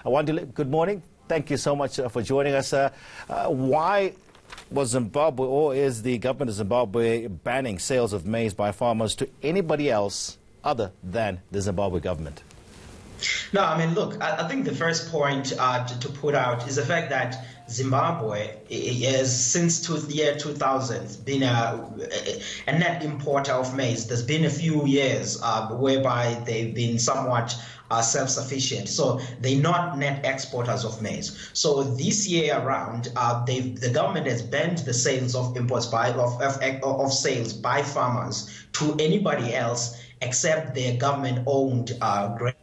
Good morning. Thank you so much for joining us. Why was Zimbabwe, or is the government of Zimbabwe banning sales of maize by farmers to anybody else other than the Zimbabwe government? No, I mean, look, I think the first point to put out is the fact that Zimbabwe has, since the year 2000, been a net importer of maize. There's been a few years whereby they've been somewhat self-sufficient. So they're not net exporters of maize. So this year around, the government has banned the sales of imports of sales by farmers to anybody else except their government-owned grain.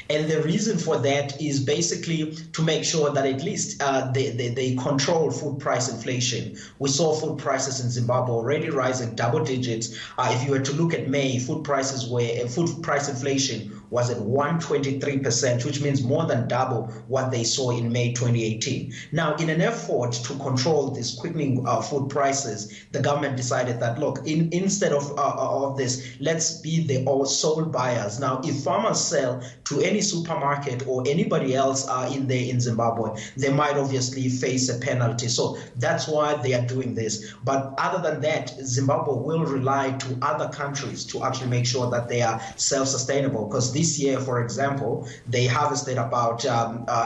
And the reason for that is basically to make sure that at least they control food price inflation. We saw food prices in Zimbabwe already rising double digits. If you were to look at May, food price inflation was at 123%, which means more than double what they saw in May 2018. Now, in an effort to control these quickening food prices, the government decided that, look, instead of this, let's be the sole buyers. Now, if farmers sell to any supermarket or anybody else in Zimbabwe, they might obviously face a penalty. So that's why they are doing this. But other than that, Zimbabwe will rely to other countries to actually make sure that they are self-sustainable, because this year, for example, they harvested about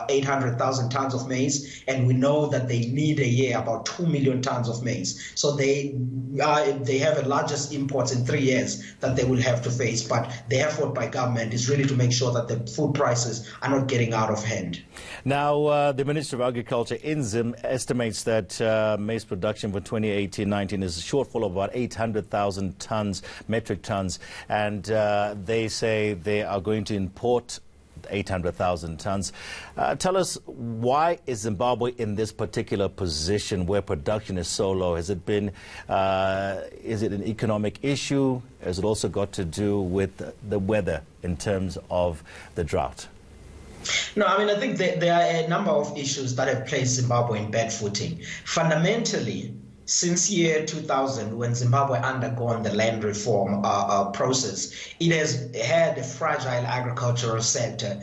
800,000 tons of maize, and we know that they need a year about 2 million tons of maize. So they have the largest imports in 3 years that they will have to face. But the effort by government is really to make sure that the food prices are not getting out of hand. Now, the Minister of Agriculture in Zim estimates that maize production for 2018-19 is a shortfall of about 800,000 tons, metric tons, and they say they are going to import 800,000 tons. Tell us, why is Zimbabwe in this particular position where production is so low? Has it been, is it an economic issue? Has it also got to do with the weather in terms of the drought? No, I mean, I think there are a number of issues that have placed Zimbabwe in bad footing. Fundamentally, since year 2000, when Zimbabwe undergone the land reform process, it has had a fragile agricultural sector.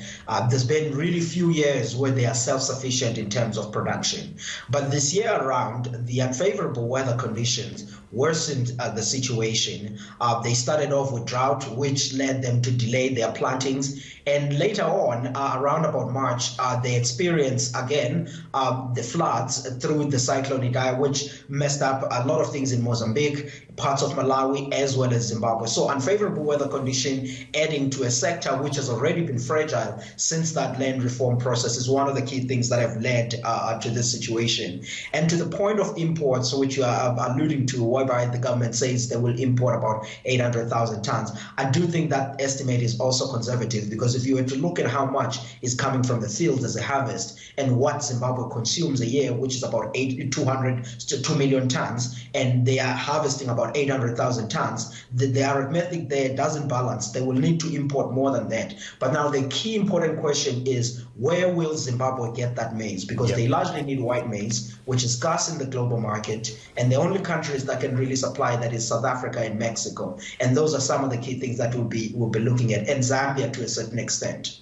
There's been really few years where they are self-sufficient in terms of production. But this year around, the unfavorable weather conditions worsened the situation. They started off with drought, which led them to delay their plantings. And later on, around about March, they experienced again the floods through the cyclone Idai, which messed up a lot of things in Mozambique, parts of Malawi, as well as Zimbabwe. So unfavorable weather condition adding to a sector which has already been fragile since that land reform process is one of the key things that have led to this situation. And to the point of imports, which you are alluding to, whereby the government says they will import about 800,000 tons, I do think that estimate is also conservative, because if you were to look at how much is coming from the fields as a harvest and what Zimbabwe consumes a year, which is about 200 to 2 million tons, and they are harvesting about 800,000 tons, the arithmetic there doesn't balance. They will need to import more than that. But now the key important question is, where will Zimbabwe get that maize? Because they largely need white maize, which is scarce in the global market, and the only countries that can really supply that is South Africa and Mexico. And those are some of the key things that we'll be looking at, and Zambia to a certain extent.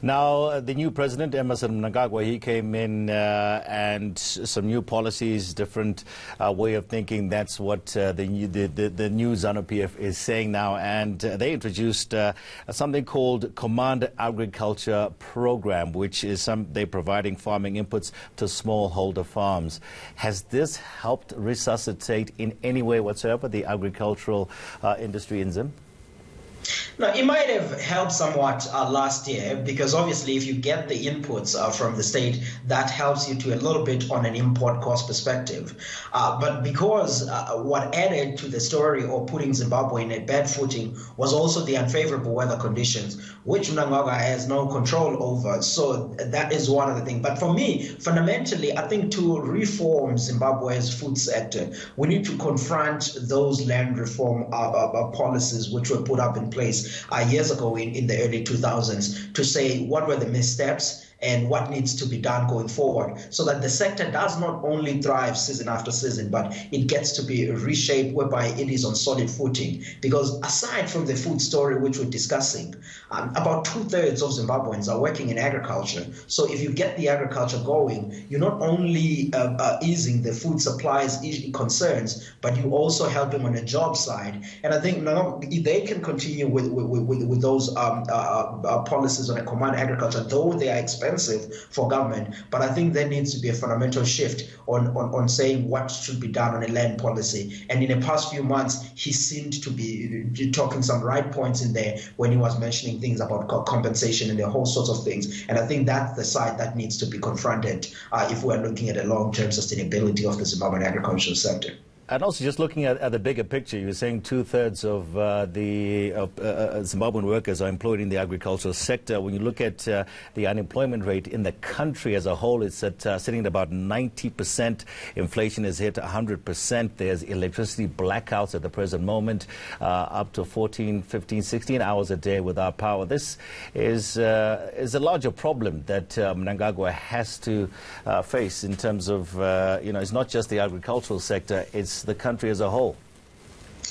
Now, the new president, Emmerson Mnangagwa, he came in and some new policies, different way of thinking. That's what the new ZANU-PF is saying now. And they introduced something called Command Agriculture Program, which is they're providing farming inputs to smallholder farms. Has this helped resuscitate in any way whatsoever the agricultural industry in Zim? No, it might have helped somewhat last year, because obviously if you get the inputs from the state, that helps you to a little bit on an import cost perspective. But because what added to the story or putting Zimbabwe in a bad footing was also the unfavorable weather conditions, which Mnangagwa has no control over. So that is one of the things. But for me, fundamentally, I think to reform Zimbabwe's food sector, we need to confront those land reform policies which were put up in in place years ago in the early 2000s to say what were the missteps and what needs to be done going forward so that the sector does not only thrive season after season, but it gets to be reshaped whereby it is on solid footing. Because aside from the food story which we're discussing, about 2/3 of Zimbabweans are working in agriculture. So if you get the agriculture going, you're not only easing the food supplies concerns, but you're also helping on the job side. And I think if they can continue with those policies on a command agriculture, though they are expensive for government, but I think there needs to be a fundamental shift on saying what should be done on a land policy. And in the past few months, he seemed to be talking some right points in there when he was mentioning things about compensation and the whole sorts of things. And I think that's the side that needs to be confronted if we're looking at a long-term sustainability of the Zimbabwean agricultural sector. And also, just looking at the bigger picture, you were saying 2/3 of the Zimbabwean workers are employed in the agricultural sector. When you look at the unemployment rate in the country as a whole, it's sitting at about 90%. Inflation has hit 100%. There's electricity blackouts at the present moment, up to 14, 15, 16 hours a day without power. This is a larger problem that Mnangagwa has to face in terms of, it's not just the agricultural sector, it's the country as a whole.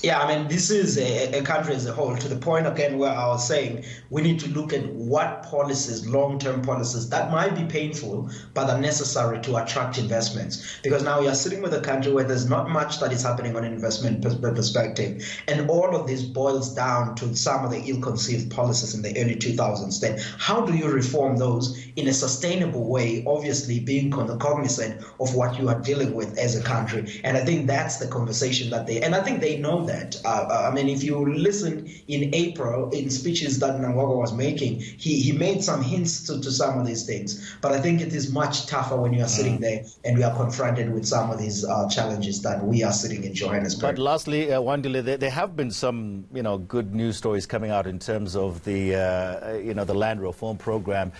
Yeah, I mean, this is a country as a whole, to the point, again, where I was saying we need to look at what policies, long-term policies, that might be painful, but are necessary to attract investments. Because now we are sitting with a country where there's not much that is happening on an investment perspective. And all of this boils down to some of the ill-conceived policies in the early 2000s. Then how do you reform those in a sustainable way, obviously being cognizant of what you are dealing with as a country? And I think that's the conversation that and I think they know that. I mean, if you listen in April in speeches that Mnangagwa was making, he made some hints to some of these things. But I think it is much tougher when you are sitting there and we are confronted with some of these challenges that we are sitting in Johannesburg. But lastly, Wandile, there have been some, good news stories coming out in terms of the, the land reform program.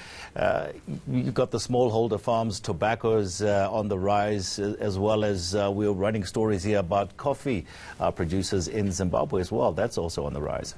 You've got the smallholder farms, tobacco's on the rise, as well as we're running stories here about coffee producers in Zimbabwe as well. That's also on the rise.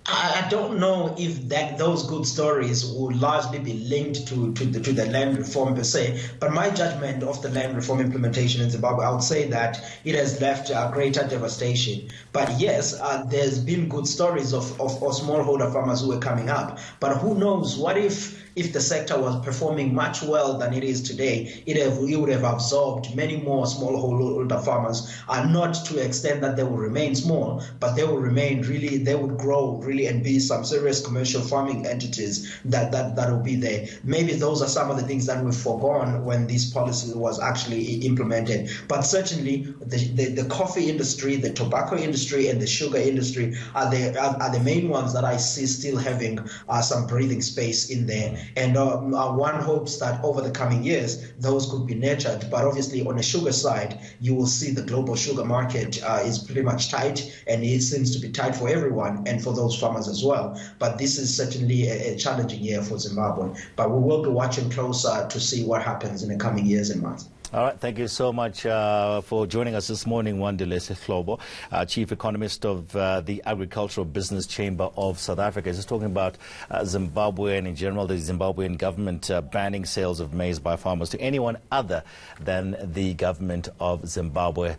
I don't know if those good stories will largely be linked to the land reform per se, but my judgment of the land reform implementation in Zimbabwe, I would say that it has left greater devastation. But yes, there's been good stories of smallholder farmers who are coming up. But who knows, what if the sector was performing much well than it is today, it would have absorbed many more smallholder farmers, not to the extent that they will remain small, but they will remain really, they would grow really and be some serious commercial farming entities that will be there. Maybe those are some of the things that we've forgone when this policy was actually implemented. But certainly the coffee industry, the tobacco industry, and the sugar industry are the main ones that I see still having some breathing space in there. And one hopes that over the coming years, those could be nurtured. But obviously, on the sugar side, you will see the global sugar market is pretty much tight, and it seems to be tight for everyone and for those farmers as well. But this is certainly a challenging year for Zimbabwe. But we will be watching closer to see what happens in the coming years and months. All right, thank you so much for joining us this morning, Wandile Sihlobo, Chief Economist of the Agricultural Business Chamber of South Africa. Just talking about Zimbabwe and in general the Zimbabwean government banning sales of maize by farmers to anyone other than the government of Zimbabwe.